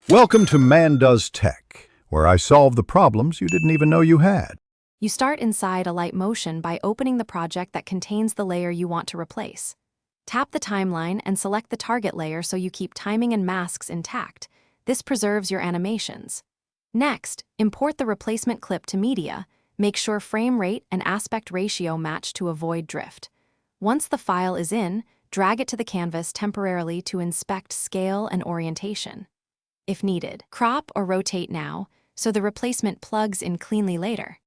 Welcome to Man Does Tech, where I solve the problems you didn't even know you had. You start inside Alight Motion by opening the project that contains the layer you want to replace. Tap the timeline and select the target layer so you keep timing and masks intact. This preserves your animations. Next, import the replacement clip to media. Make sure frame rate and aspect ratio match to avoid drift. Once the file is in, drag it to the canvas temporarily to inspect scale and orientation. If needed, crop or rotate now, so the replacement plugs in cleanly later.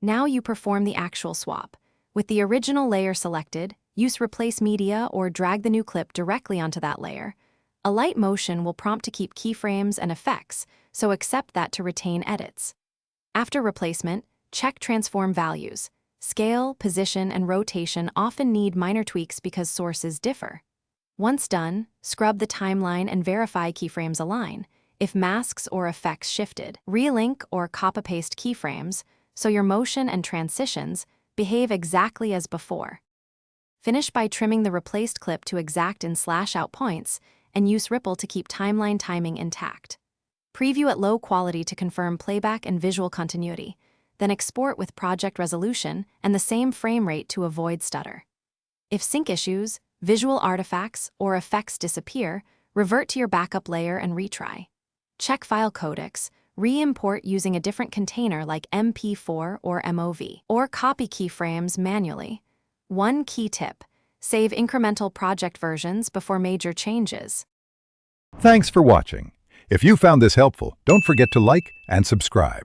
Now you perform the actual swap. With the original layer selected, use Replace Media or drag the new clip directly onto that layer. Alight Motion will prompt to keep keyframes and effects, so accept that to retain edits. After replacement, check transform values. Scale, position, and rotation often need minor tweaks because sources differ. Once done, scrub the timeline and verify keyframes align. If masks or effects shifted, relink or copy-paste keyframes so your motion and transitions behave exactly as before. Finish by trimming the replaced clip to exact in /out points and use Ripple to keep timeline timing intact. Preview at low quality to confirm playback and visual continuity, then export with project resolution and the same frame rate to avoid stutter. If sync issues, visual artifacts, or effects disappear, revert to your backup layer and retry. Check file codecs, re-import using a different container like MP4 or MOV, or copy keyframes manually. One key tip: save incremental project versions before major changes. Thanks for watching. If you found this helpful, don't forget to like and subscribe.